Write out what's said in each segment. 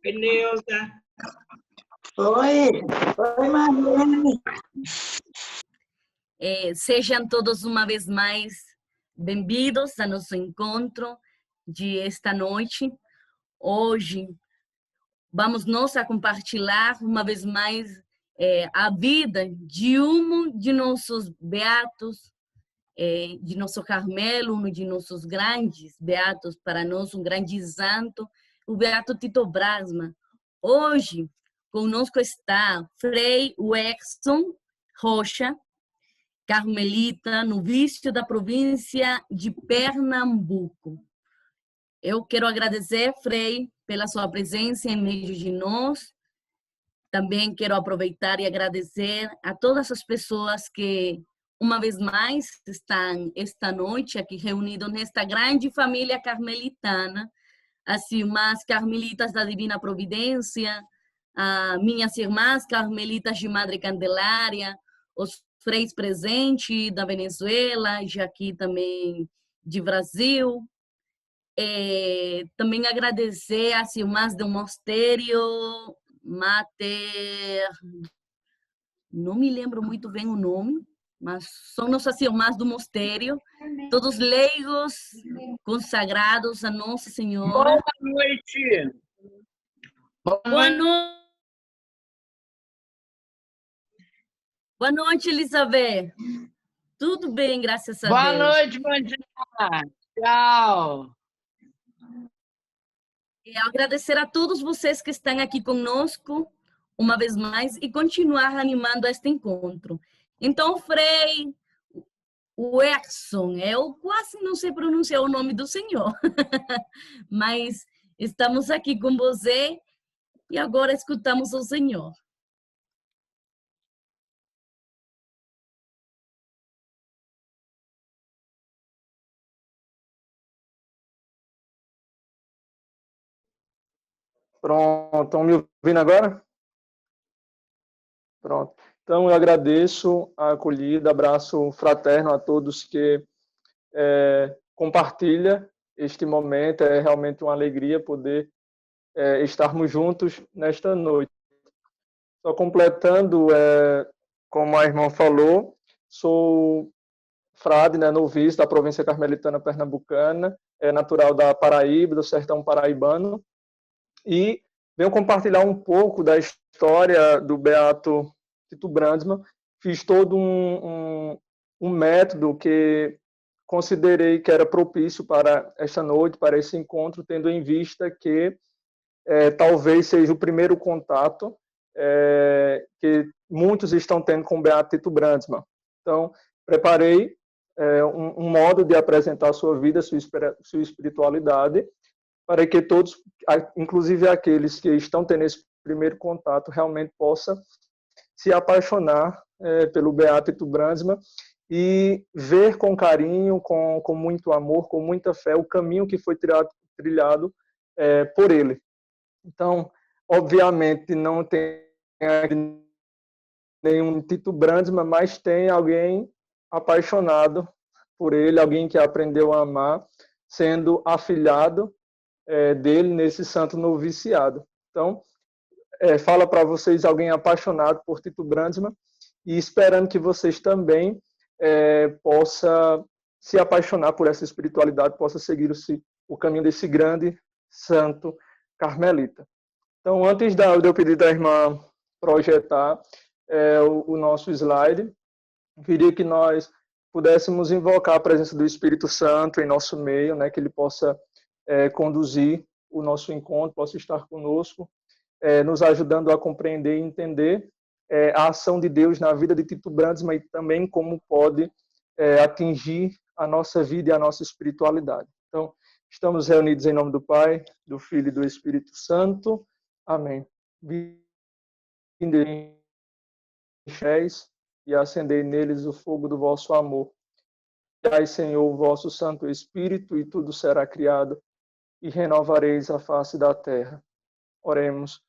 Oi, Neuza. Oi, Marlene. Sejam todos uma vez mais bem-vindos ao nosso encontro de esta noite. Hoje vamos nós a compartilhar uma vez mais a vida de um de nossos beatos, de nosso Carmelo, um de nossos grandes beatos, para nós um grande santo, o beato Tito Brasma. Hoje conosco está Frei Wexson Rocha, carmelita, novício da província de Pernambuco. Eu quero agradecer, Frei, pela sua presença em meio de nós. Também quero aproveitar e agradecer a todas as pessoas que, uma vez mais, estão esta noite aqui reunidos nesta grande família carmelitana, as irmãs carmelitas da Divina Providência, minhas irmãs carmelitas de Madre Candelária, os freis presentes da Venezuela, já aqui também de Brasil. Também agradecer às irmãs do mosteiro Mater... Não me lembro muito bem o nome, mas são nossas irmãs do mosteiro, todos leigos, consagrados a Nossa Senhora. Boa noite. Boa noite. Boa noite, Elizabeth. Tudo bem, graças a Deus. Boa noite, Mandina. Tchau. Agradecer a todos vocês que estão aqui conosco, uma vez mais, e continuar animando este encontro. Então, Frei Wexson, eu quase não sei pronunciar o nome do senhor, mas estamos aqui com você e agora escutamos o senhor. Pronto, estão me ouvindo agora? Pronto. Então, eu agradeço a acolhida, abraço fraterno a todos que compartilham este momento. É realmente uma alegria poder estarmos juntos nesta noite. Só completando, como a irmã falou, sou frade, noviço da província carmelitana pernambucana, natural da Paraíba, do sertão paraibano, e venho compartilhar um pouco da história do beato Tito Brandsma. Fiz todo um método que considerei que era propício para esta noite, para esse encontro, tendo em vista que talvez seja o primeiro contato que muitos estão tendo com o beato Tito Brandsma. Então, preparei um modo de apresentar a sua vida, sua espiritualidade, para que todos, inclusive aqueles que estão tendo esse primeiro contato, realmente possam se apaixonar pelo beato Tito Brandsma e ver com carinho, com muito amor, com muita fé, o caminho que foi trilhado por ele. Então, obviamente, não tem nenhum Tito Brandsma, mas tem alguém apaixonado por ele, alguém que aprendeu a amar, sendo afilhado dele nesse santo noviciado. Então, fala para vocês alguém apaixonado por Tito Brandsma e esperando que vocês também possam se apaixonar por essa espiritualidade, possam seguir o caminho desse grande santo carmelita. Então, antes de eu pedir da irmã projetar o nosso slide, eu queria que nós pudéssemos invocar a presença do Espírito Santo em nosso meio, que ele possa conduzir o nosso encontro, possa estar conosco, nos ajudando a compreender e entender a ação de Deus na vida de Tito Brandsma e também como pode atingir a nossa vida e a nossa espiritualidade. Então, estamos reunidos em nome do Pai, do Filho e do Espírito Santo. Amém. Vinde e acendei neles o fogo do vosso amor. Dai, Senhor, o vosso Santo Espírito, e tudo será criado, e renovareis a face da terra. Oremos.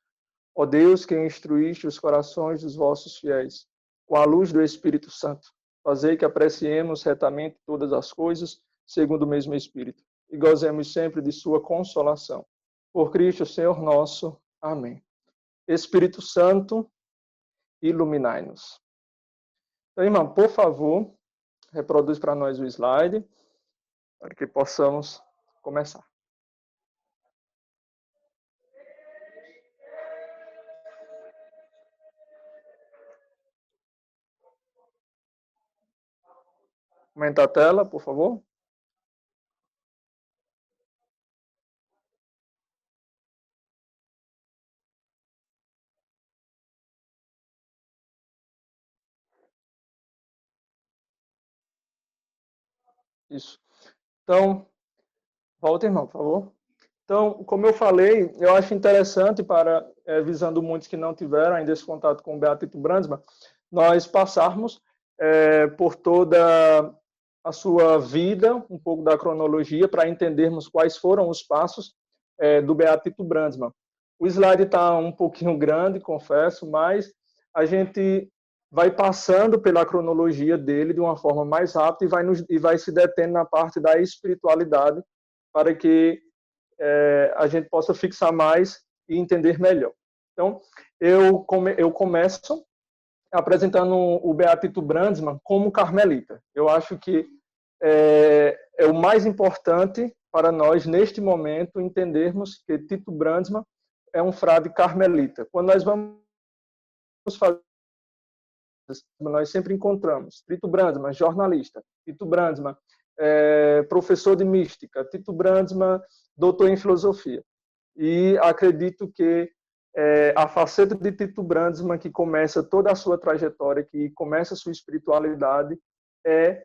Ó Deus, que instruíste os corações dos vossos fiéis, com a luz do Espírito Santo, Fazei que apreciemos retamente todas as coisas, segundo o mesmo Espírito, e gozemos sempre de sua consolação. Por Cristo, Senhor nosso. Amém. Espírito Santo, iluminai-nos. Então, irmão, por favor, reproduz para nós o slide, para que possamos começar. Aumenta a tela, por favor. Isso. Então, volta, irmão, por favor. Então, como eu falei, eu acho interessante visando muitos que não tiveram ainda esse contato com o Beatito Brandsma, nós passarmos por toda a sua vida, um pouco da cronologia, para entendermos quais foram os passos do Beatito Brandsma. O slide está um pouquinho grande, confesso, mas a gente vai passando pela cronologia dele de uma forma mais rápida e vai se detendo na parte da espiritualidade para que a gente possa fixar mais e entender melhor. Então, eu começo apresentando o Beatito Brandsma como carmelita. Eu acho que é o mais importante para nós, neste momento, entendermos que Tito Brandsma é um frade carmelita. Quando nós vamos fazer, nós sempre encontramos Tito Brandsma, jornalista, Tito Brandsma, professor de mística, Tito Brandsma, doutor em filosofia. E acredito que a faceta de Tito Brandsma, que começa toda a sua trajetória, que começa a sua espiritualidade, é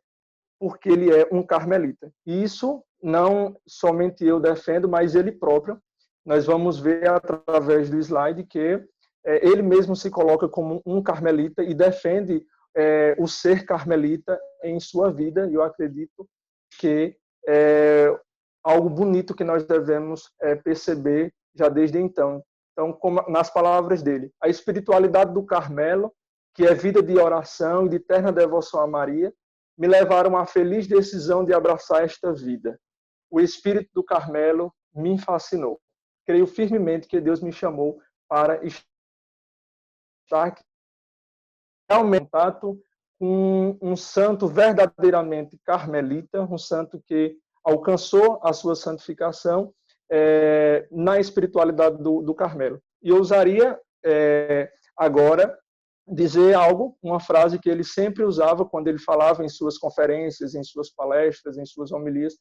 porque ele é um carmelita. E isso não somente eu defendo, mas ele próprio. Nós vamos ver através do slide que ele mesmo se coloca como um carmelita e defende o ser carmelita em sua vida. E eu acredito que é algo bonito que nós devemos perceber já desde então. Então, como nas palavras dele, a espiritualidade do Carmelo, que é vida de oração e de eterna devoção a Maria, me levaram à feliz decisão de abraçar esta vida. O espírito do Carmelo me fascinou. Creio firmemente que Deus me chamou para estar realmente em contato com um santo verdadeiramente carmelita, um santo que alcançou a sua santificação na espiritualidade do Carmelo. E eu ousaria agora dizer algo, uma frase que ele sempre usava quando ele falava em suas conferências, em suas palestras, em suas homilias.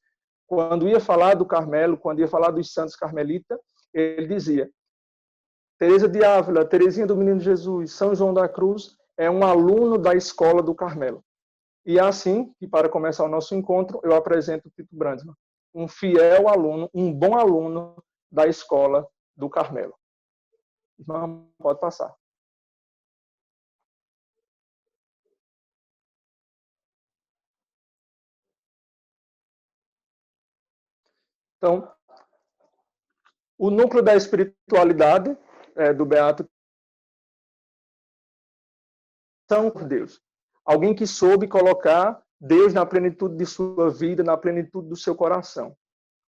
Quando ia falar do Carmelo, quando ia falar dos santos carmelitas, ele dizia: Teresa de Ávila, Teresinha do Menino Jesus, São João da Cruz é um aluno da escola do Carmelo. E é assim que, para começar o nosso encontro, eu apresento o Tito Brandsma, um fiel aluno, um bom aluno da escola do Carmelo. Irmão, pode passar. Então, o núcleo da espiritualidade do Beato são por Deus. Alguém que soube colocar Deus na plenitude de sua vida, na plenitude do seu coração.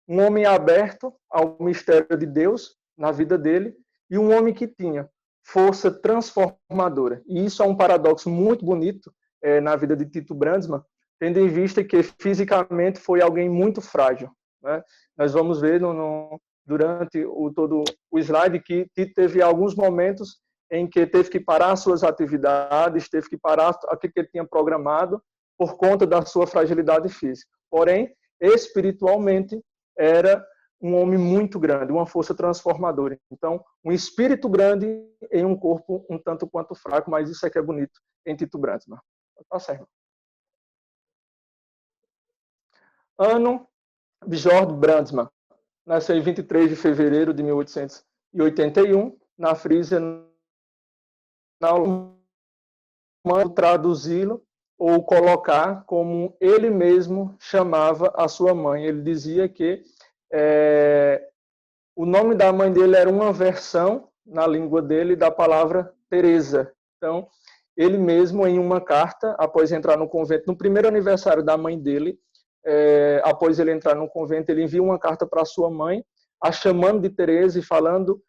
Um homem aberto ao mistério de Deus na vida dele e um homem que tinha força transformadora. E isso é um paradoxo muito bonito na vida de Tito Brandsma, tendo em vista que fisicamente foi alguém muito frágil. Né? Nós vamos ver durante todo o slide que Tito teve alguns momentos em que teve que parar suas atividades, teve que parar aquilo que ele tinha programado por conta da sua fragilidade física. Porém, espiritualmente, era um homem muito grande, uma força transformadora. Então, um espírito grande em um corpo um tanto quanto fraco, mas isso é que é bonito em Tito Brandsma. Tá certo. Ano, Bjorn Brandsma. Nasceu em 23 de fevereiro de 1881, na Frísia, na Alemanha. Traduzi-lo ou colocar como ele mesmo chamava a sua mãe. Ele dizia que o nome da mãe dele era uma versão, na língua dele, da palavra Teresa. Então, ele mesmo, em uma carta, após entrar no convento, no primeiro aniversário da mãe dele, após ele entrar no convento, ele envia uma carta para sua mãe, a chamando de Teresa e falando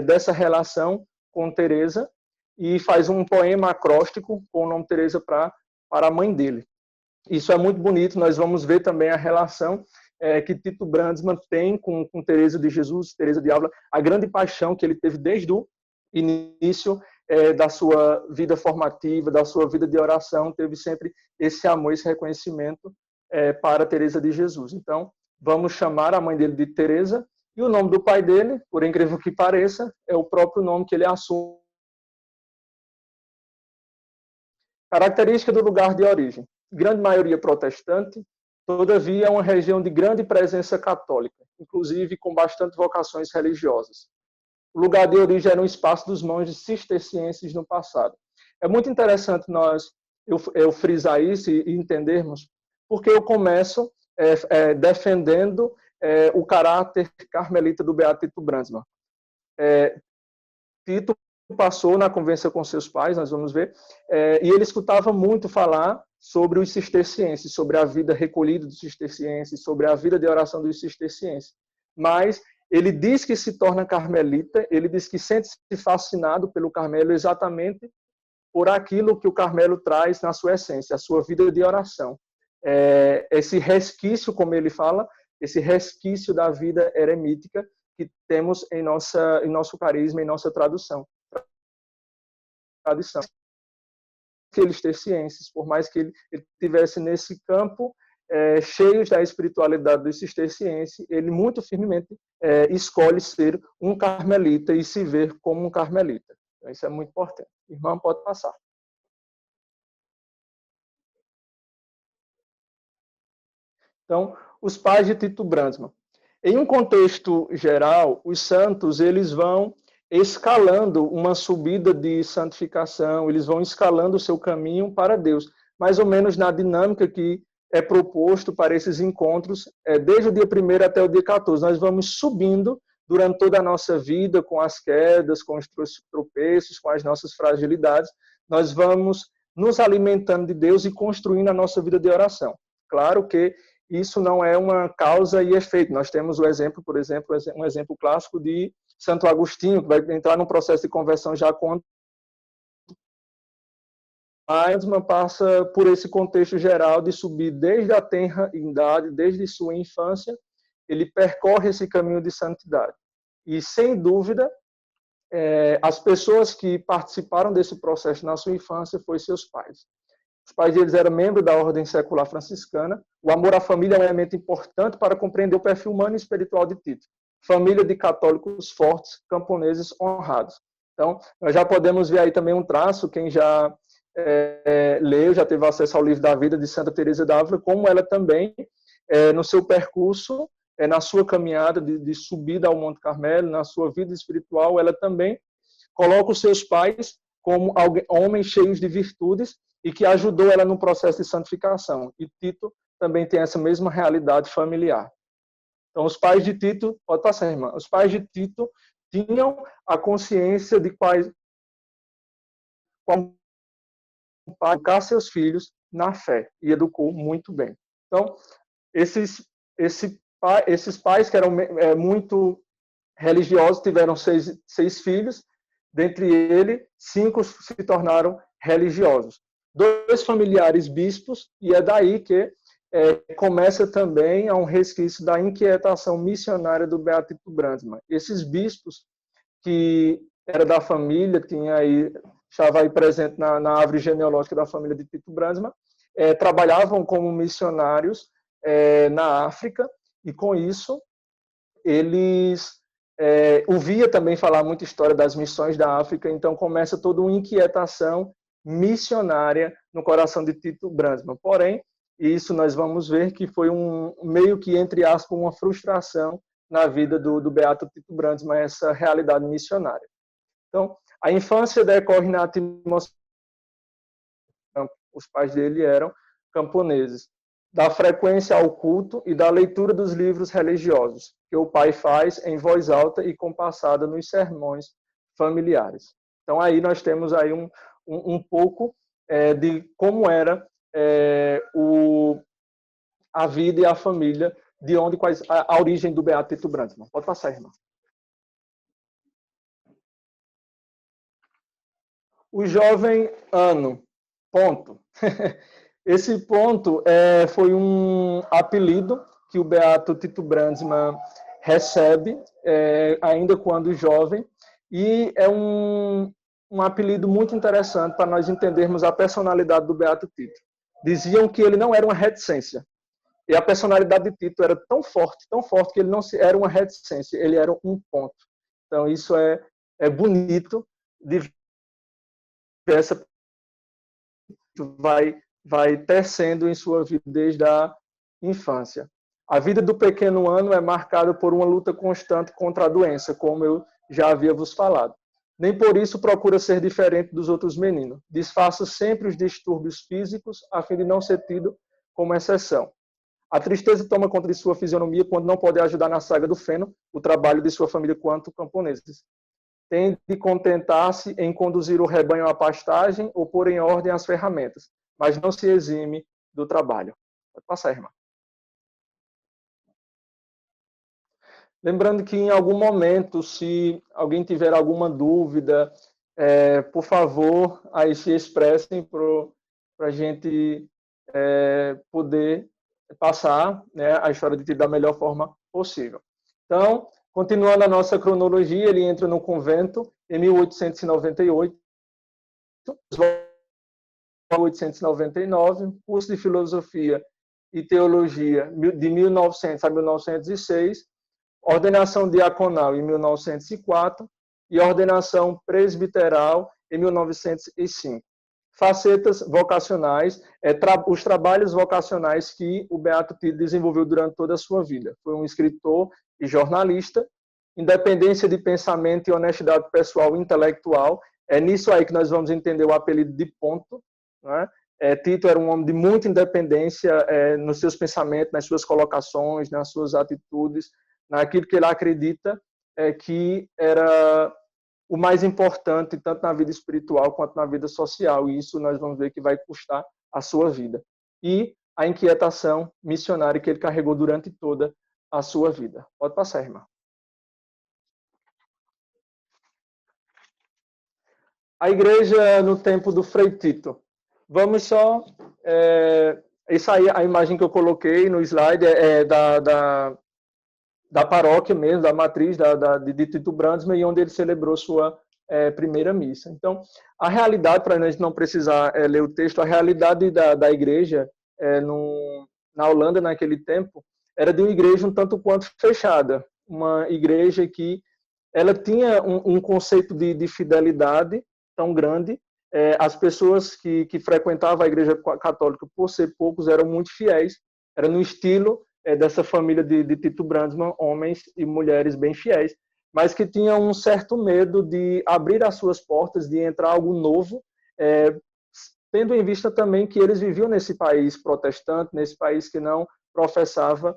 dessa relação com Teresa, e faz um poema acróstico com o nome Teresa para a mãe dele. Isso é muito bonito. Nós vamos ver também a relação que Tito Brandsma tem com Teresa de Jesus, Teresa de Ávila, a grande paixão que ele teve desde o início da sua vida formativa, da sua vida de oração, teve sempre esse amor, esse reconhecimento para Teresa de Jesus. Então, vamos chamar a mãe dele de Teresa, e o nome do pai dele, por incrível que pareça, é o próprio nome que ele assume. Característica do lugar de origem: grande maioria protestante, todavia é uma região de grande presença católica, inclusive com bastante vocações religiosas. O lugar de origem era um espaço dos monges cistercienses no passado. É muito interessante eu frisar isso e entendermos, porque eu começo defendendo o caráter carmelita do Beato Tito Brandsma. Tito passou na convivência com seus pais, nós vamos ver, e ele escutava muito falar sobre os cistercienses, sobre a vida recolhida dos cistercienses, sobre a vida de oração dos cistercienses. Mas ele diz que se torna carmelita, ele diz que sente-se fascinado pelo Carmelo exatamente por aquilo que o Carmelo traz na sua essência, a sua vida de oração. Esse resquício, como ele fala, esse resquício da vida eremítica que temos em nosso carisma, em nossa tradição. Aqueles cistercienses, por mais que ele estivesse nesse campo, cheios da espiritualidade do cisterciense, ele muito firmemente escolhe ser um carmelita e se ver como um carmelita. Então, isso é muito importante. Irmã, pode passar. Então, os pais de Tito Brandsma. Em um contexto geral, os santos eles vão escalando uma subida de santificação, eles vão escalando o seu caminho para Deus, mais ou menos na dinâmica que é proposto para esses encontros, desde o dia 1º até o dia 14. Nós vamos subindo durante toda a nossa vida, com as quedas, com os tropeços, com as nossas fragilidades, nós vamos nos alimentando de Deus e construindo a nossa vida de oração. Claro que isso não é uma causa e efeito. Nós temos o exemplo, por exemplo, um exemplo clássico de Santo Agostinho, que vai entrar num processo de conversão já quando Brandsma passa por esse contexto geral de subir desde a tenra idade, desde sua infância, ele percorre esse caminho de santidade. E, sem dúvida, as pessoas que participaram desse processo na sua infância foram seus pais. Os pais deles eram membros da ordem secular franciscana. O amor à família é um elemento importante para compreender o perfil humano e espiritual de Tito. Família de católicos fortes, camponeses honrados. Então, nós já podemos ver aí também um traço, quem já leu, já teve acesso ao livro da vida de Santa Teresa d'Ávila, como ela também, no seu percurso, na sua caminhada de subida ao Monte Carmelo, na sua vida espiritual, ela também coloca os seus pais como homens cheios de virtudes e que ajudou ela no processo de santificação. E Tito também tem essa mesma realidade familiar. Então, os pais de Tito, pode passar, irmã, os pais de Tito tinham a consciência de educar seus filhos na fé e educou muito bem. Então, esses pais que eram muito religiosos tiveram seis filhos, dentre eles 5 se tornaram religiosos. 2 familiares bispos, e é daí que começa também a um resquício da inquietação missionária do Beato Tito Brandsma. Esses bispos, que era da família, estava aí presente na árvore genealógica da família de Tito Brandsma, trabalhavam como missionários na África, e com isso eles ouvia também falar muita história das missões da África, então começa toda uma inquietação missionária no coração de Tito Brandsma. Porém, isso nós vamos ver que foi meio que, entre aspas, uma frustração na vida do Beato Tito Brandsma, essa realidade missionária. Então, a infância decorre na atmosfera. Os pais dele eram camponeses. Da frequência ao culto e da leitura dos livros religiosos, que o pai faz em voz alta e compassada nos sermões familiares. Então, aí nós temos aí um pouco de como era a vida e a família, de onde a origem do Beato Tito Brandsma. Pode passar, irmã. O jovem ano, ponto. Esse ponto foi um apelido que o Beato Tito Brandsma recebe, ainda quando jovem, e é um apelido muito interessante para nós entendermos a personalidade do Beato Tito. Diziam que ele não era uma reticência, e a personalidade de Tito era tão forte, que ele não era uma reticência, ele era um ponto. Então, isso é bonito de ver essa vai tecendo em sua vida desde a infância. A vida do pequeno ano é marcada por uma luta constante contra a doença, como eu já havia vos falado. Nem por isso procura ser diferente dos outros meninos. Disfarça sempre os distúrbios físicos, a fim de não ser tido como exceção. A tristeza toma conta de sua fisionomia quando não pode ajudar na saga do feno, o trabalho de sua família quanto camponeses. Tem de contentar-se em conduzir o rebanho à pastagem ou pôr em ordem as ferramentas, mas não se exime do trabalho. Pode passar, irmã. Lembrando que em algum momento, se alguém tiver alguma dúvida, por favor, aí se expressem para a gente poder passar, né, a história de Tito da melhor forma possível. Então, continuando a nossa cronologia, ele entra no convento em 1898, 1899, curso de filosofia e teologia de 1900 a 1906, ordenação diaconal em 1904 e ordenação presbiteral em 1905. Facetas vocacionais, os trabalhos vocacionais que o Beato Tito desenvolveu durante toda a sua vida. Foi um escritor e jornalista, independência de pensamento e honestidade pessoal e intelectual. É nisso aí que nós vamos entender o apelido de ponto, né? Tito era um homem de muita independência nos seus pensamentos, nas suas colocações, nas suas atitudes, naquilo que ele acredita que era o mais importante, tanto na vida espiritual quanto na vida social. E isso nós vamos ver que vai custar a sua vida. E a inquietação missionária que ele carregou durante toda a sua vida. Pode passar, irmã. A igreja no tempo do Frei Tito. Vamos só... Essa aí, a imagem que eu coloquei no slide é da paróquia mesmo, da matriz de Tito Brandsma, e onde ele celebrou sua primeira missa. Então, a realidade, para a gente não precisar ler o texto, a realidade da igreja na Holanda, naquele tempo, era de uma igreja um tanto quanto fechada. Uma igreja que ela tinha um conceito de fidelidade tão grande. As pessoas que frequentavam a igreja católica, por ser poucos, eram muito fiéis. Era no estilo dessa família de Tito Brandsma, homens e mulheres bem fiéis, mas que tinham um certo medo de abrir as suas portas, de entrar algo novo, tendo em vista também que eles viviam nesse país protestante, nesse país que não professava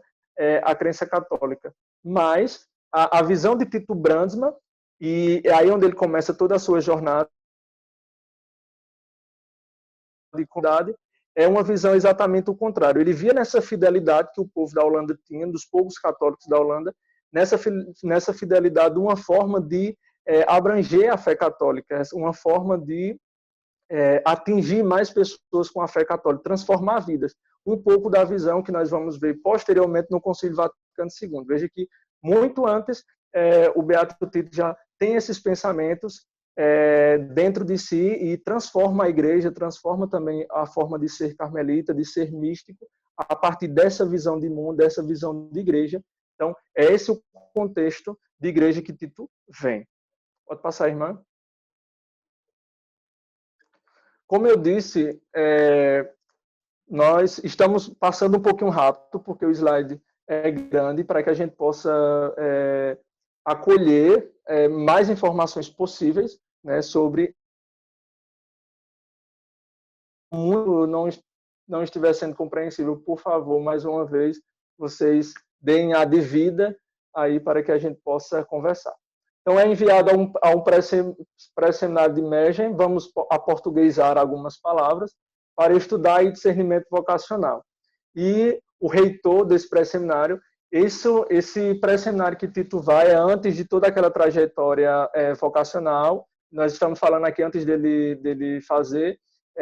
a crença católica. Mas a visão de Tito Brandsma, e é aí onde ele começa toda a sua jornada de comunidade, é uma visão exatamente o contrário. Ele via nessa fidelidade que o povo da Holanda tinha, dos povos católicos da Holanda, nessa fidelidade uma forma de abranger a fé católica, uma forma de atingir mais pessoas com a fé católica, transformar vidas. Um pouco da visão que nós vamos ver posteriormente no Concílio Vaticano II. Veja que muito antes o Beato Tito já tem esses pensamentos dentro de si e transforma a igreja, transforma também a forma de ser carmelita, de ser místico, a partir dessa visão de mundo, dessa visão de igreja. Então, é esse o contexto de igreja que Tito vem. Pode passar, irmã. Como eu disse, nós estamos passando um pouquinho rápido, porque o slide é grande, para que a gente possa acolher mais informações possíveis, né, sobre o mundo não estiver sendo compreensível. Por favor, mais uma vez, vocês deem a devida aí para que a gente possa conversar. Então, é enviado a um pré-seminário de Megen, vamos aportuguesar algumas palavras, para estudar e discernimento vocacional. E o reitor desse pré-seminário, esse pré-seminário que Tito vai é antes de toda aquela trajetória vocacional. Nós estamos falando aqui antes dele fazer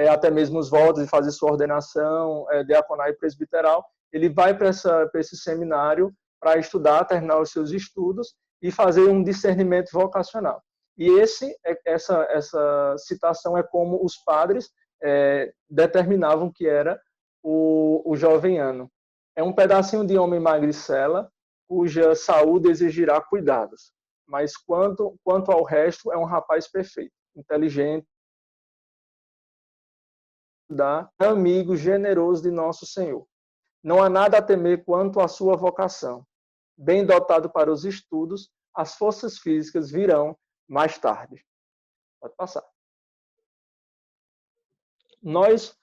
até mesmo os votos e fazer sua ordenação diaconal e presbiteral. Ele vai para esse seminário para estudar, terminar os seus estudos e fazer um discernimento vocacional. E essa citação é como os padres determinavam que era o jovem ano. É um pedacinho de homem magricela, cuja saúde exigirá cuidados. Mas quanto ao resto, é um rapaz perfeito, inteligente, amigo generoso de nosso Senhor. Não há nada a temer quanto à sua vocação. Bem dotado para os estudos, as forças físicas virão mais tarde. Pode passar. Nós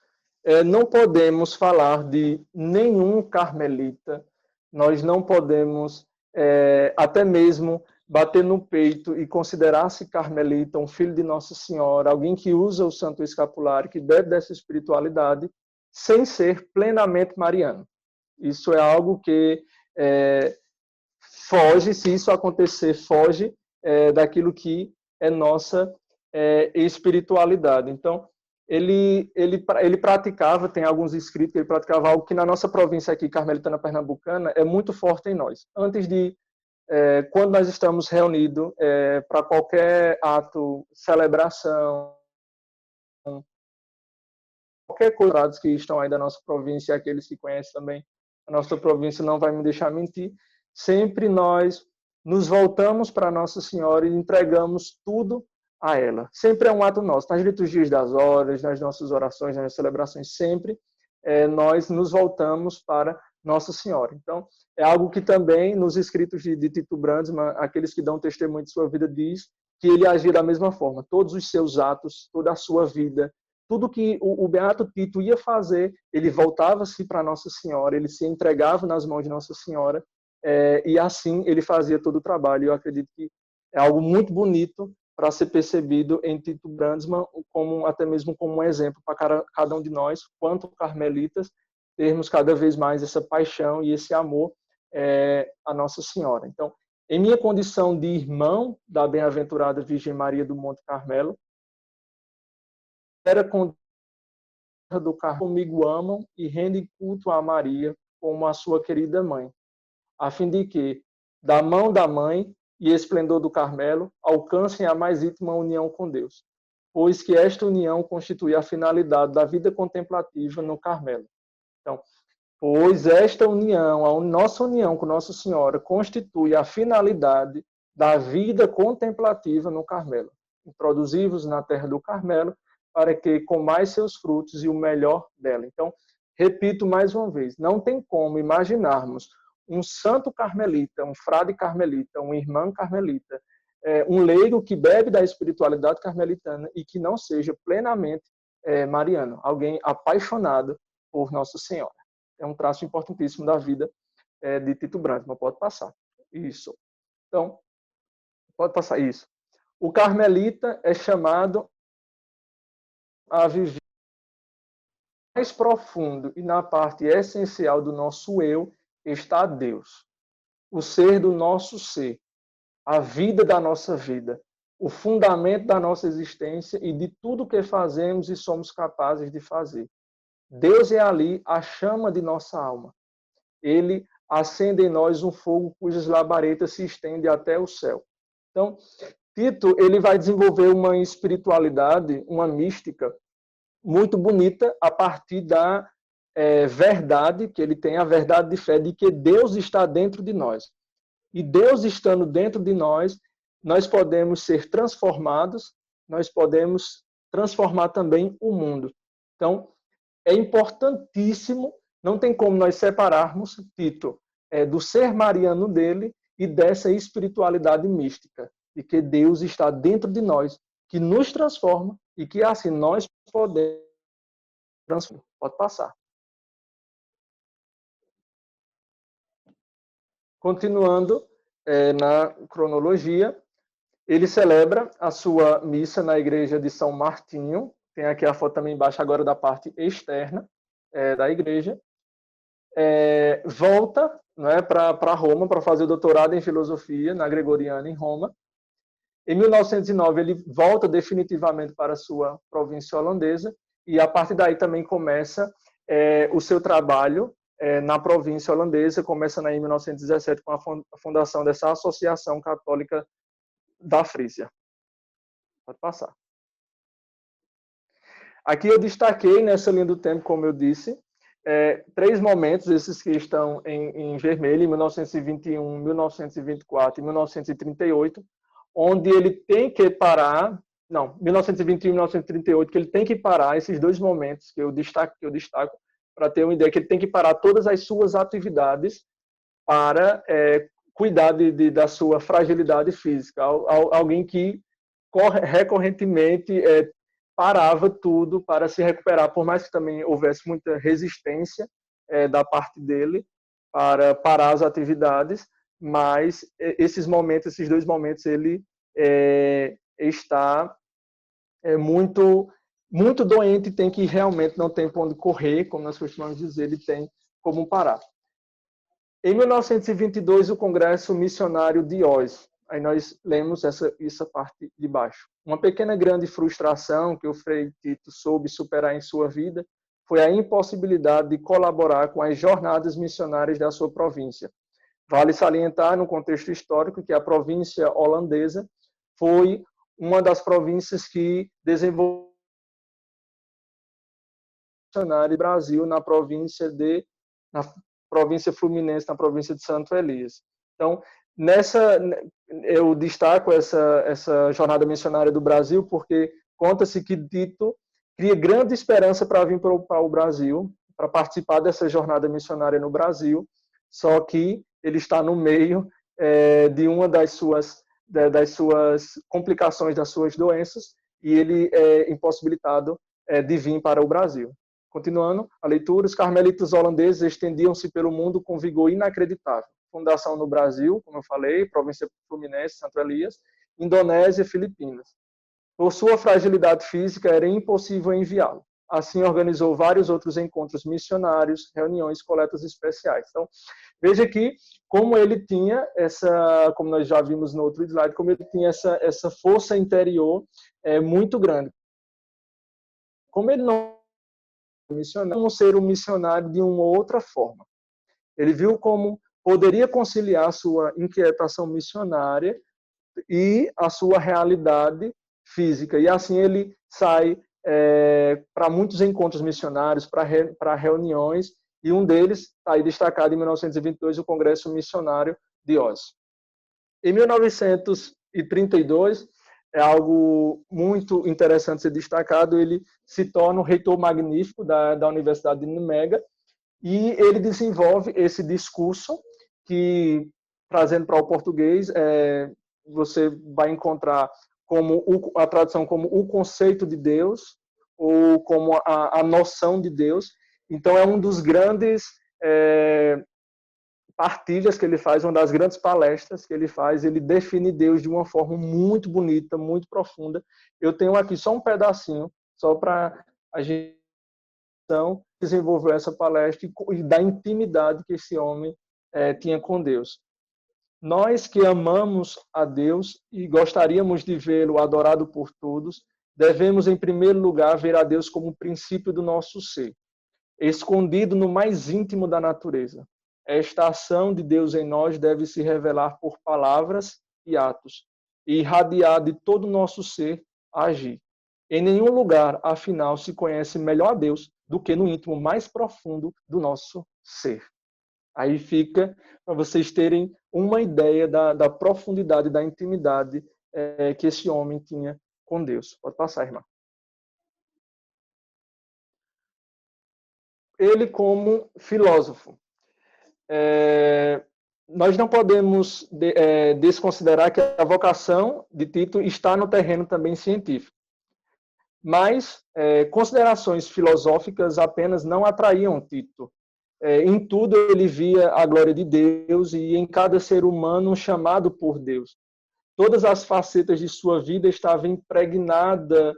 não podemos falar de nenhum carmelita, nós não podemos até mesmo bater no peito e considerar-se carmelita, um filho de Nossa Senhora, alguém que usa o Santo Escapulário, que bebe dessa espiritualidade, sem ser plenamente mariano. Isso é algo que foge, se isso acontecer, foge daquilo que é nossa espiritualidade. Então, ele praticava, tem alguns escritos que ele praticava algo que na nossa província aqui, carmelitana pernambucana, é muito forte em nós. Antes de, quando nós estamos reunidos para qualquer ato, celebração, qualquer coisa que estão aí da nossa província, aqueles que conhecem também a nossa província não vai me deixar mentir, sempre nós nos voltamos para Nossa Senhora e entregamos tudo a ela. Sempre é um ato nosso. Nas liturgias das horas, nas nossas orações, nas celebrações, sempre nós nos voltamos para Nossa Senhora. Então, é algo que também nos escritos de Tito Brandsma, aqueles que dão testemunho de sua vida, diz que ele agia da mesma forma. Todos os seus atos, toda a sua vida, tudo que o Beato Tito ia fazer, ele voltava-se para Nossa Senhora, ele se entregava nas mãos de Nossa Senhora, e assim ele fazia todo o trabalho. Eu acredito que é algo muito bonito para ser percebido em Tito Brandsma, até mesmo como um exemplo para cada um de nós, quanto carmelitas, termos cada vez mais essa paixão e esse amor a Nossa Senhora. Então, em minha condição de irmão da bem-aventurada Virgem Maria do Monte Carmelo, era do Carmelo comigo amam e rendem culto a Maria como a sua querida mãe, a fim de que, da mão da mãe e esplendor do Carmelo, alcancem a mais íntima união com Deus, pois que esta união constitui a finalidade da vida contemplativa no Carmelo. Então, pois esta união, a nossa união com Nossa Senhora, constitui a finalidade da vida contemplativa no Carmelo. Introduzivos na terra do Carmelo, para que comais seus frutos e o melhor dela. Então, repito mais uma vez, não tem como imaginarmos um santo carmelita, um frade carmelita, uma irmã carmelita, um leigo que bebe da espiritualidade carmelitana e que não seja plenamente mariano, alguém apaixonado por Nossa Senhora. É um traço importantíssimo da vida de Tito Brandsma. Pode passar. Isso. Então, pode passar isso. O carmelita é chamado a viver mais profundo e na parte essencial do nosso eu está Deus, o ser do nosso ser, a vida da nossa vida, o fundamento da nossa existência e de tudo que fazemos e somos capazes de fazer. Deus é ali a chama de nossa alma. Ele acende em nós um fogo cujas labaredas se estendem até o céu. Então, Tito, ele vai desenvolver uma espiritualidade, uma mística muito bonita a partir da verdade, que ele tem a verdade de fé de que Deus está dentro de nós. E Deus estando dentro de nós, nós podemos ser transformados, nós podemos transformar também o mundo. Então, é importantíssimo, não tem como nós separarmos Tito do ser mariano dele e dessa espiritualidade mística, de que Deus está dentro de nós, que nos transforma e que assim nós podemos transformar. Pode passar. Continuando na cronologia, Ele celebra a sua missa na igreja de São Martinho. Tem aqui a foto também embaixo agora da parte externa da igreja. Volta, né, para Roma para fazer o doutorado em filosofia na Gregoriana em Roma. Em 1909 ele volta definitivamente para a sua província holandesa e a partir daí também começa o seu trabalho na província holandesa. Começa em 1917 com a fundação dessa Associação Católica da Frísia. Pode passar. Aqui eu destaquei nessa linha do tempo, como eu disse, 3 momentos, esses que estão em vermelho, em 1921, 1924 e 1938, onde ele tem que parar, 1921 e 1938, que ele tem que parar esses 2 momentos que eu destaco para ter uma ideia, que ele tem que parar todas as suas atividades para cuidar da sua fragilidade física. Alguém que recorrentemente parava tudo para se recuperar, por mais que também houvesse muita resistência da parte dele para parar as atividades, mas esses 2 momentos, ele está muito, muito doente, tem que realmente não tem para onde correr, como nós costumamos dizer, ele tem como parar. Em 1922, o Congresso Missionário de Oz. Aí nós lemos essa parte de baixo. Uma pequena grande frustração que o Frei Tito soube superar em sua vida foi a impossibilidade de colaborar com as jornadas missionárias da sua província. Vale salientar, no contexto histórico, que a província holandesa foi uma das províncias que desenvolveu missionário Brasil na província fluminense, na província de Santo Elias. Então, eu destaco essa jornada missionária do Brasil porque conta-se que Tito cria grande esperança para vir para o Brasil, para participar dessa jornada missionária no Brasil, só que ele está no meio de uma das suas complicações, das suas doenças, e ele é impossibilitado de vir para o Brasil. Continuando a leitura, os carmelitas holandeses estendiam-se pelo mundo com vigor inacreditável. Fundação no Brasil, como eu falei, província fluminense, Santo Elias, Indonésia e Filipinas. Por sua fragilidade física, era impossível enviá-lo. Assim, organizou vários outros encontros missionários, reuniões, coletas especiais. Então, veja aqui como ele tinha como nós já vimos no outro slide, como ele tinha essa força interior muito grande. Como ele não missionário, como ser um missionário de uma outra forma. Ele viu como poderia conciliar a sua inquietação missionária e a sua realidade física. E assim ele sai para muitos encontros missionários, para reuniões, e um deles está aí destacado em 1922, o Congresso Missionário de Oz. Em 1932, é algo muito interessante ser destacado, ele se torna o reitor magnífico da Universidade de Nimega, e ele desenvolve esse discurso que, trazendo para o português, você vai encontrar a tradução como o conceito de Deus, ou como a noção de Deus. Então, é um dos grandes partilhas que ele faz, uma das grandes palestras que ele faz. Ele define Deus de uma forma muito bonita, muito profunda. Eu tenho aqui só um pedacinho, só para a gente desenvolver essa palestra e da intimidade que esse homem tinha com Deus. Nós que amamos a Deus e gostaríamos de vê-lo adorado por todos, devemos, em primeiro lugar, ver a Deus como o princípio do nosso ser, escondido no mais íntimo da natureza. Esta ação de Deus em nós deve se revelar por palavras e atos, e irradiar de todo o nosso ser a agir. Em nenhum lugar, afinal, se conhece melhor a Deus do que no íntimo mais profundo do nosso ser. Aí fica para vocês terem uma ideia da profundidade, da intimidade que esse homem tinha com Deus. Pode passar, irmã. Ele como filósofo. Nós não podemos desconsiderar que a vocação de Tito está no terreno também científico. Mas considerações filosóficas apenas não atraíam Tito. Em tudo ele via a glória de Deus e em cada ser humano um chamado por Deus. todas as facetas de sua vida estavam impregnadas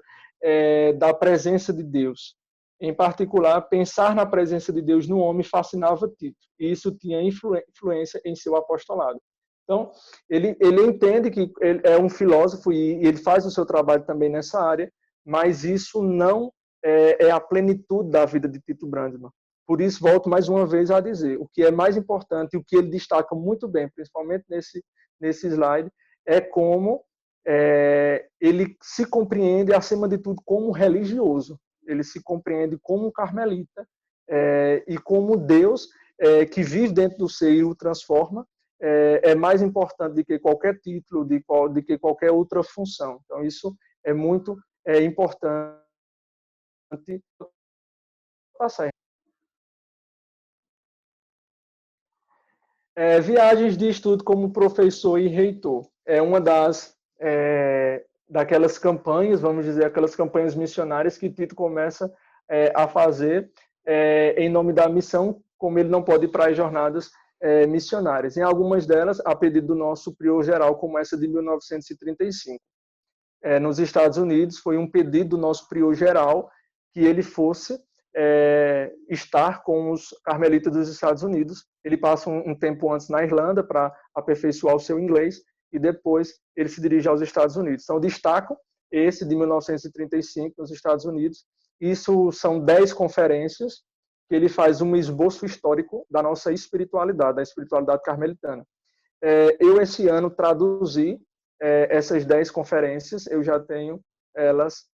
da presença de Deus. Em particular, pensar na presença de Deus no homem fascinava Tito, e isso tinha influência em seu apostolado. Então, ele entende que ele é um filósofo e ele faz o seu trabalho também nessa área, mas isso não é a plenitude da vida de Tito Brandman. Por isso, volto mais uma vez a dizer, o que é mais importante, o que ele destaca muito bem, principalmente nesse slide, é como ele se compreende, acima de tudo, como religioso. Ele se compreende como um carmelita e como Deus que vive dentro do ser e o transforma, é mais importante do que qualquer título, de que qualquer outra função. Então, isso é muito importante passar. Viagens de estudo como professor e reitor. É uma daquelas campanhas, vamos dizer, aquelas campanhas missionárias que Tito começa a fazer em nome da missão, como ele não pode ir para as jornadas missionárias. Em algumas delas, a pedido do nosso prior geral, como essa de 1935. Nos Estados Unidos, foi um pedido do nosso prior geral que ele fosse estar com os carmelitas dos Estados Unidos. Ele passa um tempo antes na Irlanda para aperfeiçoar o seu inglês e depois ele se dirige aos Estados Unidos. Então, destaco esse de 1935 nos Estados Unidos. Isso são 10 conferências que ele faz um esboço histórico da nossa espiritualidade, da espiritualidade carmelitana. Eu, esse ano, traduzi essas 10 conferências, eu já tenho elas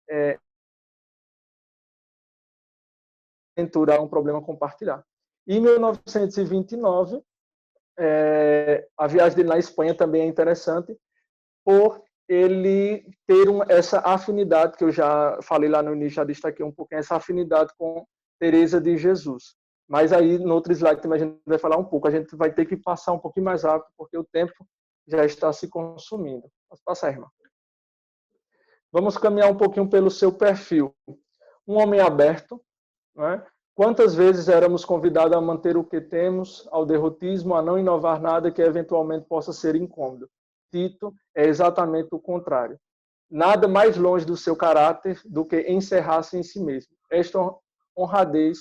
aventurar um problema compartilhar. Em 1929, a viagem dele na Espanha também é interessante, por ele ter essa afinidade, que eu já falei lá no início, já destaquei um pouquinho, essa afinidade com Teresa de Jesus. Mas aí, no outro slide, também a gente vai falar um pouco. A gente vai ter que passar um pouquinho mais rápido, porque o tempo já está se consumindo. Posso passar, irmão? Vamos caminhar um pouquinho pelo seu perfil. Um homem aberto, não é? Quantas vezes éramos convidados a manter o que temos, ao derrotismo, a não inovar nada que eventualmente possa ser incômodo? Tito é exatamente o contrário. Nada mais longe do seu caráter do que encerrar-se em si mesmo. Esta honradez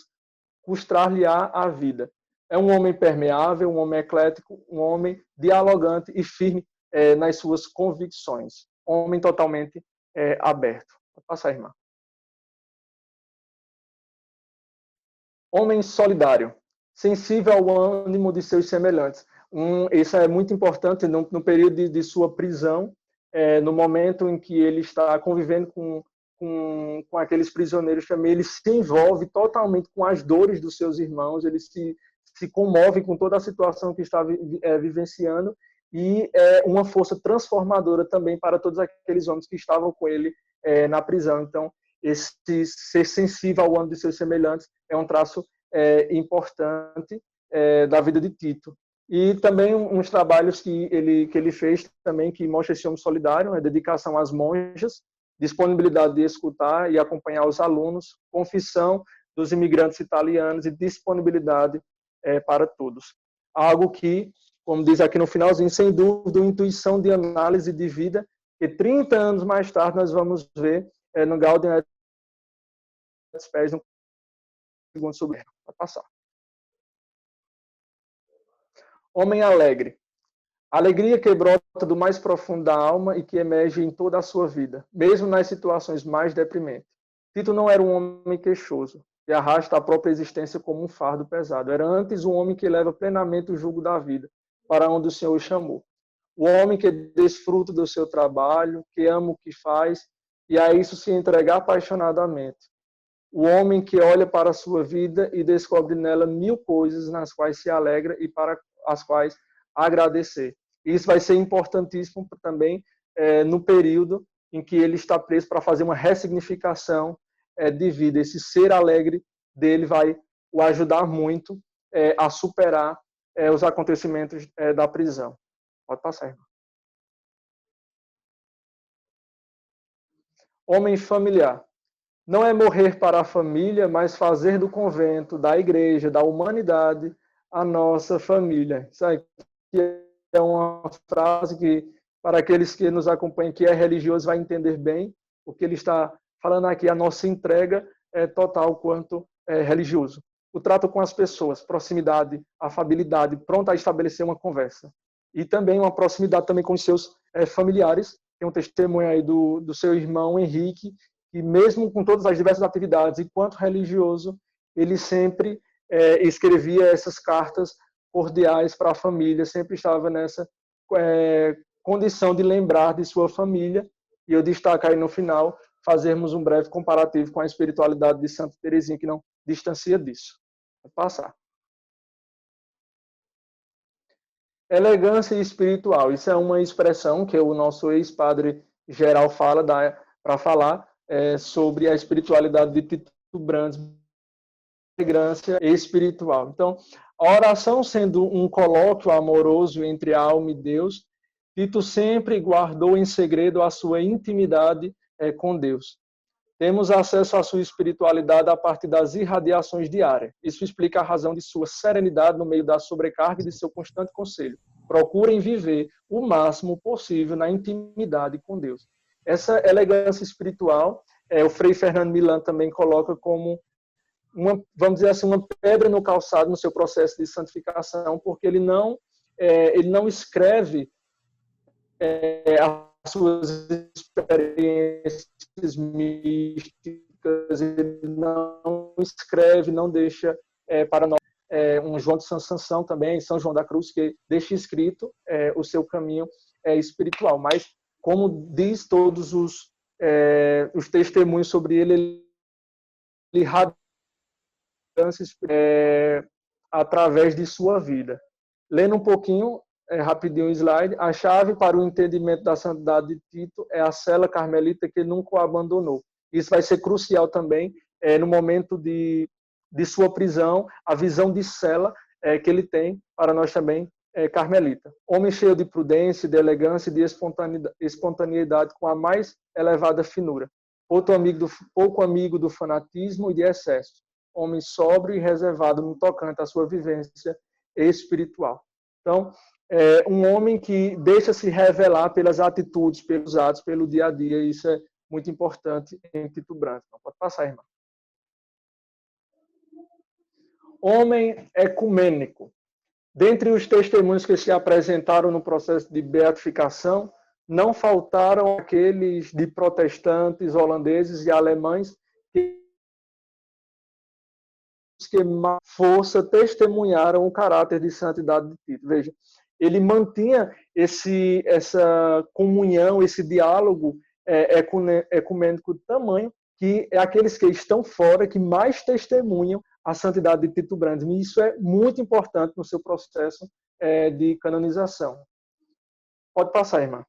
custar-lhe-á a vida. É um homem permeável, um homem eclético, um homem dialogante e firme nas suas convicções. Homem totalmente aberto. Vou passar, irmã. Homem solidário, sensível ao ânimo de seus semelhantes. Isso é muito importante no período de sua prisão, no momento em que ele está convivendo com aqueles prisioneiros também, ele se envolve totalmente com as dores dos seus irmãos, ele se comove com toda a situação que está vivenciando e é uma força transformadora também para todos aqueles homens que estavam com ele na prisão. Então, esse ser sensível ao ânimo de seus semelhantes é um traço importante da vida de Tito. E também uns trabalhos que ele fez também que mostra esse homem solidário, dedicação às monjas, disponibilidade de escutar e acompanhar os alunos, confissão dos imigrantes italianos e disponibilidade para todos. Algo que, como diz aqui no finalzinho, sem dúvida, intuição de análise de vida, que 30 anos mais tarde nós vamos ver no Gaudium et Spes, no segundo sobre. Vai passar. Homem alegre. Alegria que brota do mais profundo da alma e que emerge em toda a sua vida, mesmo nas situações mais deprimentes. Tito não era um homem queixoso, que arrasta a própria existência como um fardo pesado. Era antes um homem que leva plenamente o jugo da vida, para onde o Senhor o chamou. O homem que desfruta do seu trabalho, que ama o que faz, e a isso se entrega apaixonadamente. O homem que olha para a sua vida e descobre nela 1000 coisas nas quais se alegra e para as quais agradecer. Isso vai ser importantíssimo também no período em que ele está preso para fazer uma ressignificação de vida. Esse ser alegre dele vai o ajudar muito a superar os acontecimentos da prisão. Pode passar, irmão. Homem familiar. Não é morrer para a família, mas fazer do convento, da igreja, da humanidade, a nossa família. Isso aqui é uma frase para aqueles que nos acompanham, que é religioso, vai entender bem o que ele está falando aqui. A nossa entrega é total quanto religioso. O trato com as pessoas, proximidade, afabilidade, pronto a estabelecer uma conversa. E também uma proximidade também com os seus familiares. Tem um testemunho aí do seu irmão Henrique, que mesmo com todas as diversas atividades, enquanto religioso, ele sempre escrevia essas cartas cordiais para a família, sempre estava nessa condição de lembrar de sua família. E eu destaco aí no final, fazermos um breve comparativo com a espiritualidade de Santa Teresinha, que não distancia disso. Vou passar. Elegância espiritual. Isso é uma expressão que o nosso ex-padre geral fala para falar sobre a espiritualidade de Tito Brandes, elegância espiritual. Então, a oração sendo um colóquio amoroso entre a alma e Deus, Tito sempre guardou em segredo a sua intimidade com Deus. Temos acesso à sua espiritualidade a partir das irradiações diárias. Isso explica a razão de sua serenidade no meio da sobrecarga e de seu constante conselho. Procurem viver o máximo possível na intimidade com Deus. Essa elegância espiritual, o Frei Fernando Milan também coloca como vamos dizer assim, uma pedra no calçado no seu processo de santificação, porque ele não escreve as suas experiências místicas, ele não escreve, não deixa para nós. Um João de Sansão também, São João da Cruz, que deixa escrito o seu caminho espiritual. Mas, como diz todos os testemunhos sobre ele através de sua vida. Lendo um pouquinho, rapidinho o slide, a chave para o entendimento da santidade de Tito é a cela carmelita que nunca o abandonou. Isso vai ser crucial também no momento de sua prisão, a visão de cela que ele tem para nós também, carmelita. Homem cheio de prudência, de elegância e de espontaneidade com a mais elevada finura. Pouco amigo do fanatismo e de excesso. Homem sóbrio e reservado no tocante à sua vivência espiritual. Então, um homem que deixa se revelar pelas atitudes, pelos atos, pelo dia a dia, isso é muito importante em Tito Brandes. Então, pode passar, irmão. Homem ecumênico. Dentre os testemunhos que se apresentaram no processo de beatificação, não faltaram aqueles de protestantes, holandeses e alemães que mais força testemunharam o caráter de santidade de Tito. Veja, ele mantinha essa comunhão, esse diálogo ecumênico de tamanho que é aqueles que estão fora que mais testemunham a santidade de Tito Brandes. E isso é muito importante no seu processo de canonização. Pode passar, irmã.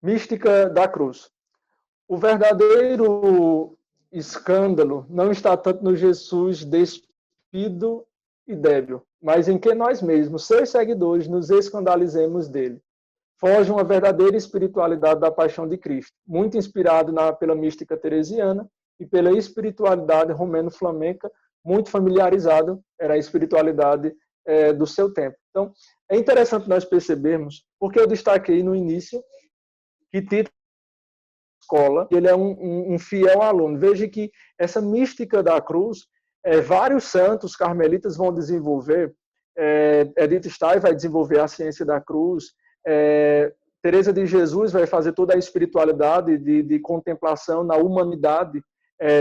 Mística da cruz. O verdadeiro escândalo não está tanto no Jesus despido e débil, mas em que nós mesmos, seus seguidores, nos escandalizemos dele. Foge uma verdadeira espiritualidade da paixão de Cristo, muito inspirado pela mística teresiana e pela espiritualidade romeno-flamenca, muito familiarizado, era a espiritualidade do seu tempo. Então, é interessante nós percebermos, porque eu destaquei no início que Tito escola, ele é um fiel aluno. Veja que essa mística da cruz, vários santos carmelitas vão desenvolver, Edith Stein vai desenvolver a ciência da cruz, Teresa de Jesus vai fazer toda a espiritualidade de contemplação na humanidade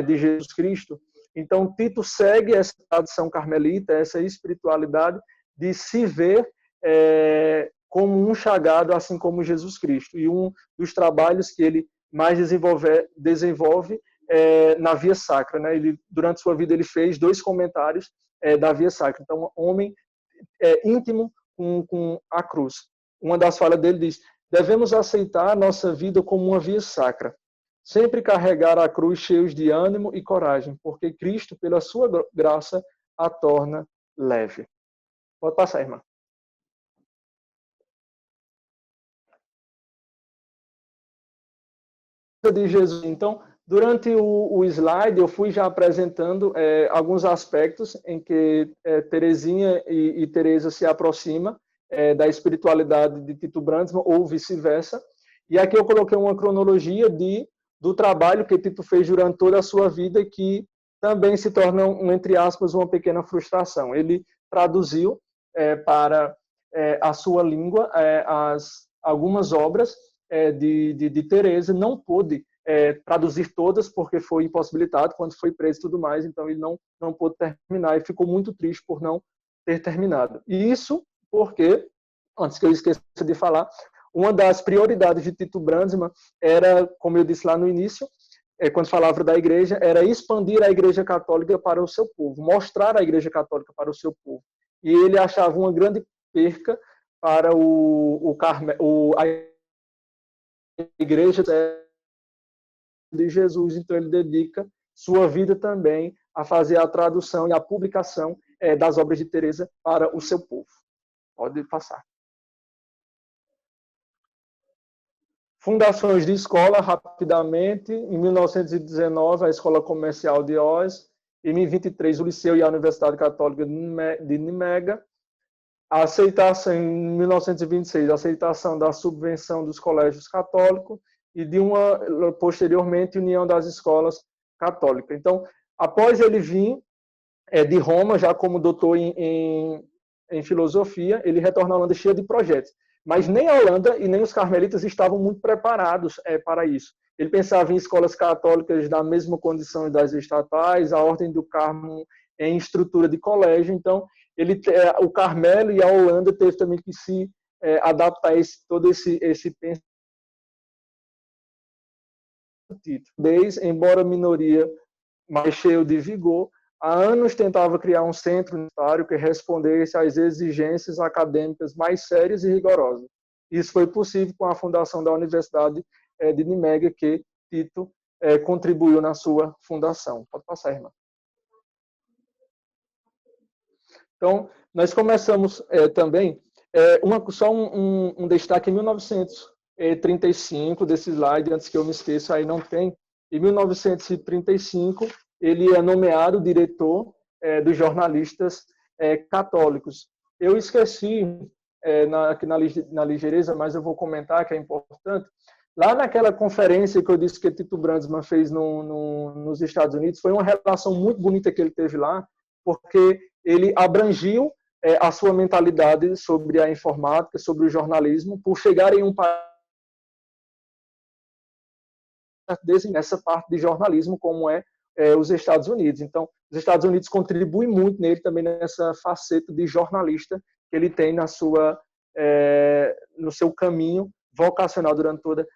de Jesus Cristo. Então, Tito segue essa tradição carmelita, essa espiritualidade de se ver como um chagado, assim como Jesus Cristo. E um dos trabalhos que ele mais desenvolve na Via Sacra, né? Durante sua vida ele fez 2 comentários da Via Sacra. Então, homem íntimo com a cruz. Uma das falas dele diz: devemos aceitar a nossa vida como uma via sacra, sempre carregar a cruz cheios de ânimo e coragem, porque Cristo, pela sua graça, a torna leve. Pode passar, irmã. De Jesus. Então, Durante o slide, eu fui já apresentando alguns aspectos em que Terezinha e Teresa se aproximam da espiritualidade de Tito Brandsma, ou vice-versa. E aqui eu coloquei uma cronologia do trabalho que Tito fez durante toda a sua vida, que também se torna, entre aspas, uma pequena frustração. Ele traduziu para a sua língua algumas obras de Teresa, não pôde traduzir todas, porque foi impossibilitado quando foi preso e tudo mais, então ele não pôde terminar e ficou muito triste por não ter terminado. E isso porque, antes que eu esqueça de falar, uma das prioridades de Tito Brandsma era, como eu disse lá no início, quando falava da igreja, era expandir a igreja católica para o seu povo, mostrar a igreja católica para o seu povo. E ele achava uma grande perca para a igreja de Jesus, então ele dedica sua vida também a fazer a tradução e a publicação das obras de Teresa para o seu povo. Pode passar. Fundações de escola, rapidamente. Em 1919, a Escola Comercial de Oz. Em 1923, o Liceu e a Universidade Católica de Nimega. A aceitação, em 1926, a aceitação da subvenção dos colégios católicos e posteriormente, união das escolas católicas. Então, após ele vir de Roma, já como doutor em filosofia, ele retorna à Holanda cheio de projetos. Mas nem a Holanda e nem os carmelitas estavam muito preparados para isso. Ele pensava em escolas católicas da mesma condição das estatais, a Ordem do Carmo em estrutura de colégio. Então, o Carmelo e a Holanda teve também que se adaptar a todo esse pensamento. Embora minoria, mas cheio de vigor, há anos tentava criar um centro universitário que respondesse às exigências acadêmicas mais sérias e rigorosas. Isso foi possível com a fundação da Universidade de Nimega, que Tito contribuiu na sua fundação. Pode passar, irmã. Então, nós começamos também, só um destaque em 1935, desse slide, antes que eu me esqueça, aí não tem. Em 1935, ele é nomeado diretor dos jornalistas católicos. Eu esqueci aqui na ligeireza, mas eu vou comentar que é importante. Lá naquela conferência que eu disse que Tito Brandsma fez nos Estados Unidos, foi uma relação muito bonita que ele teve lá, porque ele abrangiu a sua mentalidade sobre a informática, sobre o jornalismo, por chegar em um país nessa parte de jornalismo, como os Estados Unidos. Então, os Estados Unidos contribuem muito nele também nessa faceta de jornalista que ele tem no seu caminho vocacional durante toda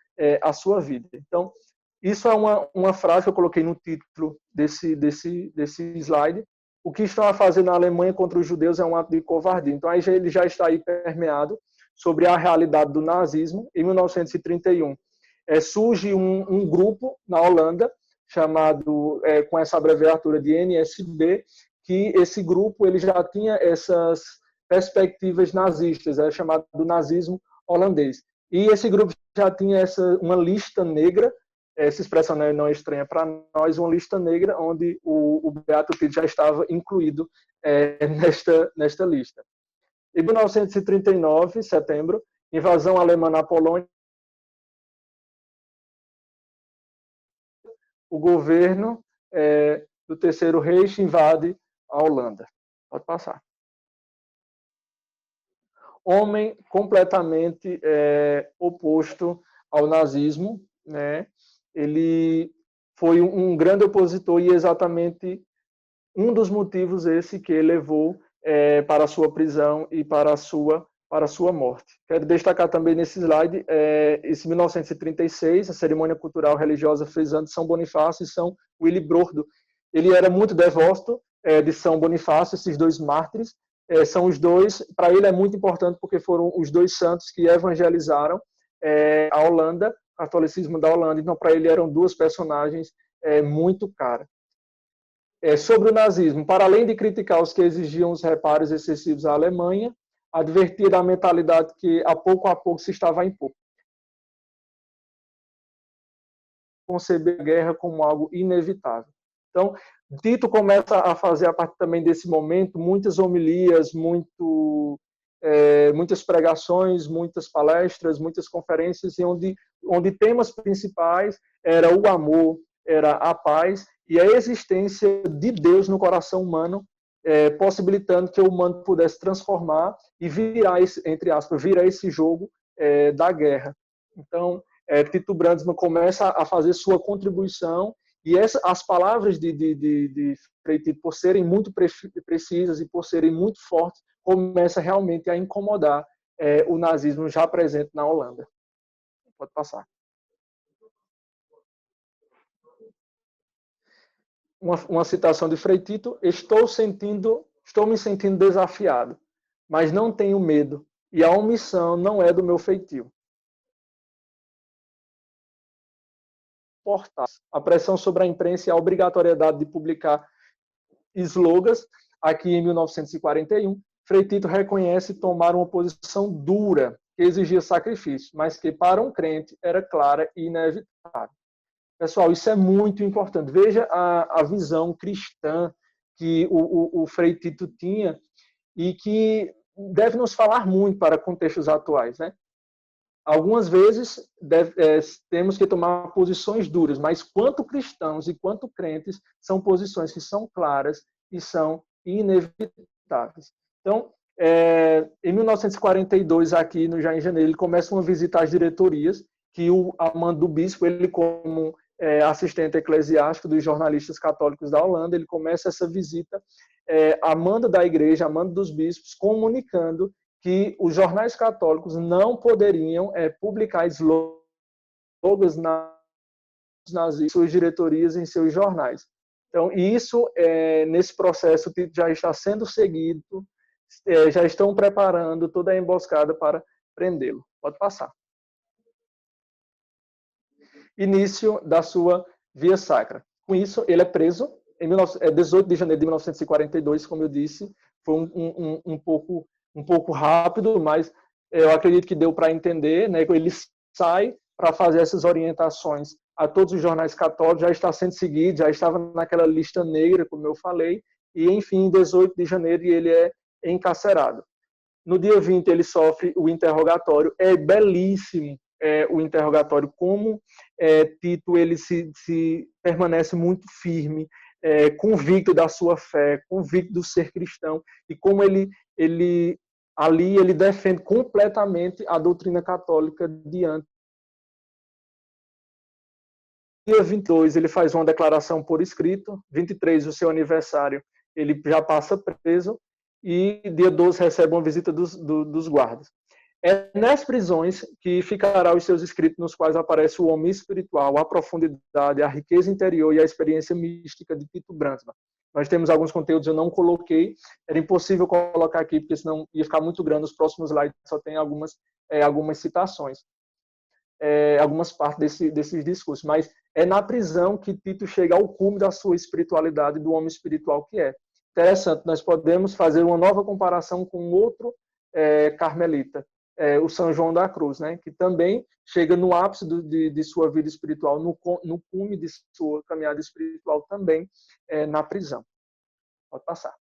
a sua vida. Então, isso é uma frase que eu coloquei no título desse slide. O que estão a fazer na Alemanha contra os judeus é um ato de covardia. Então, aí ele já está aí permeado sobre a realidade do nazismo. Em 1931, surge um grupo na Holanda, chamado, com essa abreviatura de NSB, que esse grupo ele já tinha essas perspectivas nazistas, é chamado do nazismo holandês. E esse grupo já tinha uma lista negra, essa expressão não é estranha para nós, uma lista negra, onde o Beato Tito já estava incluído nesta lista. Em 1939, setembro, invasão alemã na Polônia, o governo do Terceiro Reich invade a Holanda. Pode passar. Homem completamente oposto ao nazismo, né? Ele foi um grande opositor e exatamente um dos motivos esse que levou para a sua prisão e para a sua morte. Quero destacar também nesse slide, esse 1936, a cerimônia cultural religiosa frisante de São Bonifácio e São Willibrordo. Ele era muito devoto de São Bonifácio, esses dois mártires. São os dois, para ele é muito importante porque foram os dois santos que evangelizaram a Holanda, o catolicismo da Holanda. Então, para ele eram duas personagens muito caras. Sobre o nazismo, para além de criticar os que exigiam os reparos excessivos à Alemanha, advertir da mentalidade que a pouco se estava a impor. conceber a guerra como algo inevitável. Então, Tito começa a fazer, a partir também desse momento, muitas homilias, muitas pregações, muitas palestras, muitas conferências, onde temas principais era o amor, era a paz e a existência de Deus no coração humano, possibilitando que o humano pudesse transformar e virar esse, entre aspas, virar esse jogo da guerra. Então, Tito Brandsma começa a fazer sua contribuição e as palavras de Frei Tito, por serem muito precisas e por serem muito fortes, começa realmente a incomodar o nazismo já presente na Holanda. Pode passar. Uma citação de Frei Tito: estou me sentindo desafiado, mas não tenho medo, e a omissão não é do meu feitio. A pressão sobre a imprensa e a obrigatoriedade de publicar slogans, aqui em 1941, Frei Tito reconhece tomar uma posição dura, que exigia sacrifício, mas que para um crente era clara e inevitável. Pessoal, isso é muito importante. Veja a visão cristã que o Frei Tito tinha e que deve nos falar muito para contextos atuais, né? Algumas vezes temos que tomar posições duras, mas quanto cristãos e quanto crentes, são posições que são claras e são inevitáveis. Então, em 1942, aqui no já em janeiro, ele começa uma visita às diretorias, que a mando do bispo, ele como assistente eclesiástico dos jornalistas católicos da Holanda, ele começa essa visita a mando da igreja, a mando dos bispos, comunicando que os jornais católicos não poderiam publicar slogans nas suas diretorias, em seus jornais. Então, isso, nesse processo, já está sendo seguido, já estão preparando toda a emboscada para prendê-lo. Pode passar. Início da sua via sacra. Com isso, ele é preso em 18 de janeiro de 1942, como eu disse, foi um pouco rápido, mas eu acredito que deu para entender, né? Ele sai para fazer essas orientações a todos os jornais católicos, já está sendo seguido, já estava naquela lista negra, como eu falei, e, enfim, em 18 de janeiro ele é encarcerado. No dia 20, ele sofre o interrogatório, é belíssimo o interrogatório, como Tito ele se permanece muito firme, convicto da sua fé, convicto do ser cristão, e como ali ele defende completamente a doutrina católica diante. Dia 22, ele faz uma declaração por escrito, 23, o seu aniversário, ele já passa preso, e dia 12 recebe uma visita dos guardas. É nas prisões que ficará os seus escritos, nos quais aparece o homem espiritual, a profundidade, a riqueza interior e a experiência mística de Tito Brandsma. Nós temos alguns conteúdos, eu não coloquei, era impossível colocar aqui, porque senão ia ficar muito grande, os próximos slides só tem algumas citações, algumas partes desses discursos, mas é na prisão que Tito chega ao cume da sua espiritualidade, do homem espiritual que é. Interessante, nós podemos fazer uma nova comparação com outro carmelita, o São João da Cruz, né, que também chega no ápice de sua vida espiritual, no cume de sua caminhada espiritual também na prisão. Pode passar.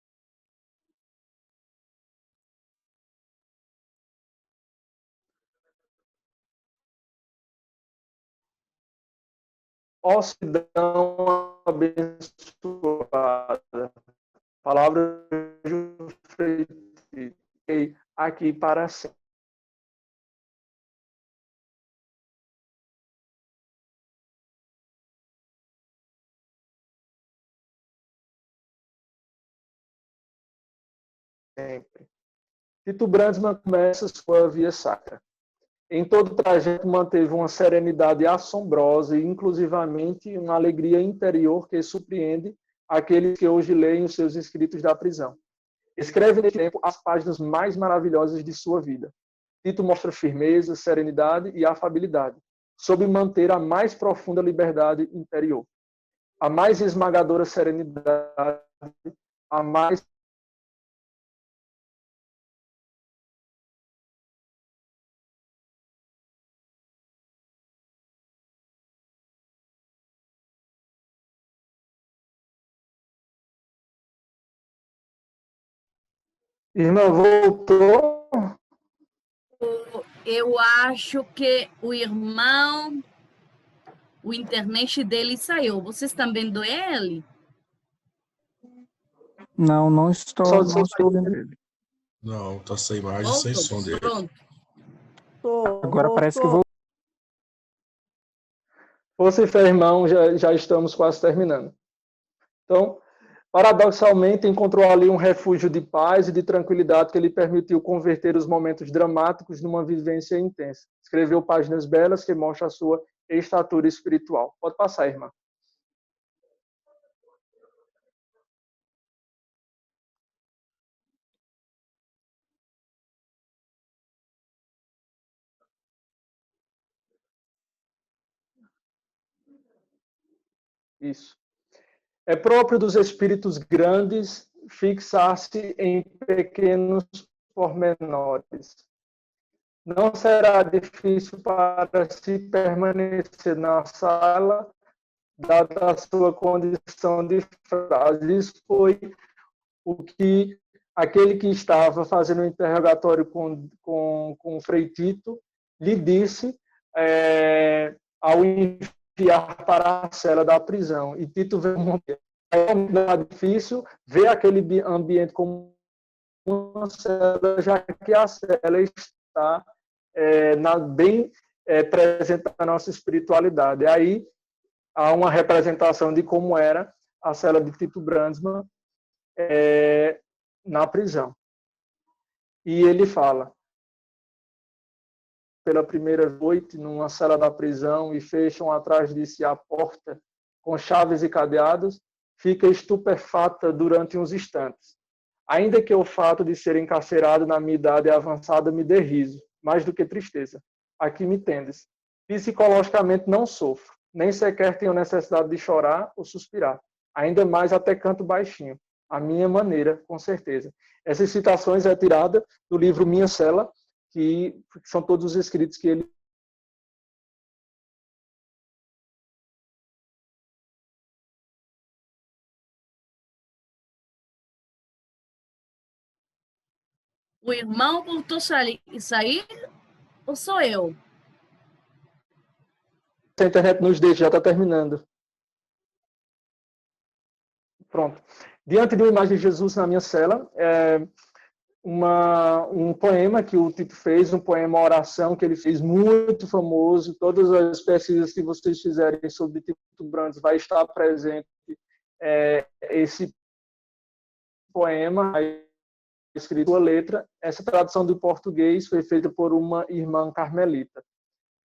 Ó cidadão abençoada, palavra de aqui para sempre. Tito Brandsma começa sua via sacra. Em todo o trajeto manteve uma serenidade assombrosa e, inclusivamente, uma alegria interior que surpreende aqueles que hoje leem os seus escritos da prisão. Escreve nesse tempo as páginas mais maravilhosas de sua vida. Tito mostra firmeza, serenidade e afabilidade, sob manter a mais profunda liberdade interior. A mais esmagadora serenidade, a mais Irmã, voltou? Eu acho que o irmão, o internet dele saiu. Vocês estão vendo ele? Não, não Só estou, de não som estou vendo ele. Não, tá sem imagem, sem Voltou? som dele. Pronto. Agora parece que voltou. Força e fé, irmão, já estamos quase terminando. Então, paradoxalmente, encontrou ali um refúgio de paz e de tranquilidade que lhe permitiu converter os momentos dramáticos numa vivência intensa. Escreveu páginas belas que mostram a sua estatura espiritual. Pode passar, irmã. Isso. É próprio dos espíritos grandes fixar-se em pequenos pormenores. Não será difícil para se permanecer na sala, dada a sua condição de frase. Isso foi o que aquele que estava fazendo o interrogatório com o Frei Tito lhe disse ao enviar para a cela da prisão. E Tito veio não é difícil ver aquele ambiente como uma cela, já que a cela está bem presente na nossa espiritualidade. Aí há uma representação de como era a cela de Tito Brandsma na prisão. E ele fala, pela primeira noite, numa cela da prisão, e fecham atrás de si a porta com chaves e cadeados, fica estupefata durante uns instantes. Ainda que o fato de ser encarcerado na minha idade avançada me dê riso, mais do que tristeza. Aqui me tendes. Psicologicamente não sofro, nem sequer tenho necessidade de chorar ou suspirar. Ainda mais até canto baixinho. A minha maneira, com certeza. Essas citações é tirada do livro Minha Cela, que são todos os escritos que ele O irmão voltou a sair ou sou eu? a internet nos deixa, já está terminando. Pronto. Diante de uma imagem de Jesus na minha cela, um poema que o Tito fez, um poema oração que ele fez muito famoso. Todas as pesquisas que vocês fizerem sobre Tito Brandes vai estar presente esse poema escrito a letra. Essa tradução do português foi feita por uma irmã carmelita.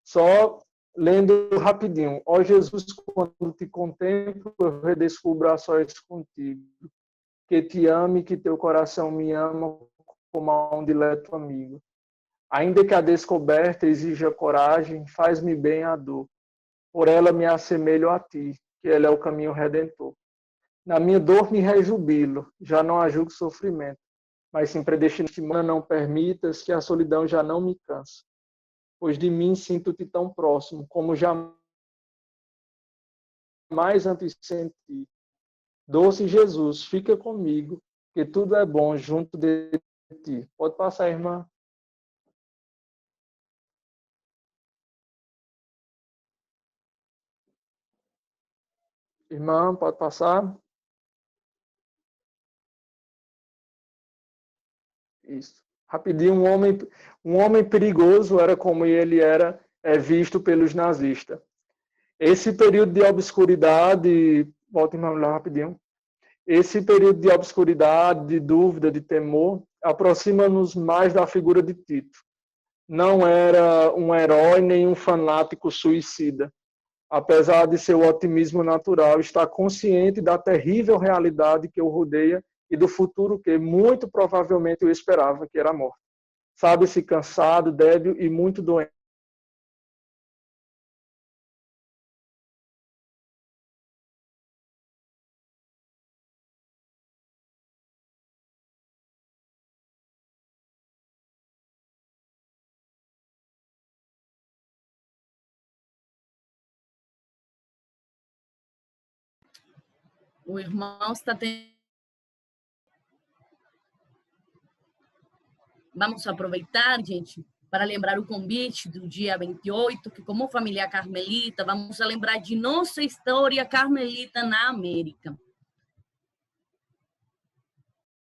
Só lendo rapidinho. Ó Jesus, quando te contemplo, eu redescubro a sós contigo. Que te ame, que teu coração me ama como a um dileto amigo. Ainda que a descoberta exija coragem, faz-me bem a dor. Por ela me assemelho a ti, que ele é o caminho redentor. Na minha dor me rejubilo, já não há julgo sofrimento, mas sim predestinada não permitas que a solidão já não me canse. Pois de mim sinto-te tão próximo, como jamais antes senti. Doce Jesus, fica comigo, que tudo é bom junto de ti. Pode passar, irmã. Irmã, pode passar. Isso. Rapidinho, um homem perigoso era como ele era visto pelos nazistas. Esse período de obscuridade, volta lá rapidinho. Esse período de obscuridade, de dúvida, de temor, aproxima-nos mais da figura de Tito. Não era um herói nem um fanático suicida. Apesar de seu otimismo natural, está consciente da terrível realidade que o rodeia e do futuro que, muito provavelmente, eu esperava, que era a morte. Sabe-se cansado, débil e muito doente. O irmão está tendo. vamos aproveitar, gente, para lembrar o convite do dia 28, que como família carmelita, vamos lembrar de nossa história carmelita na América.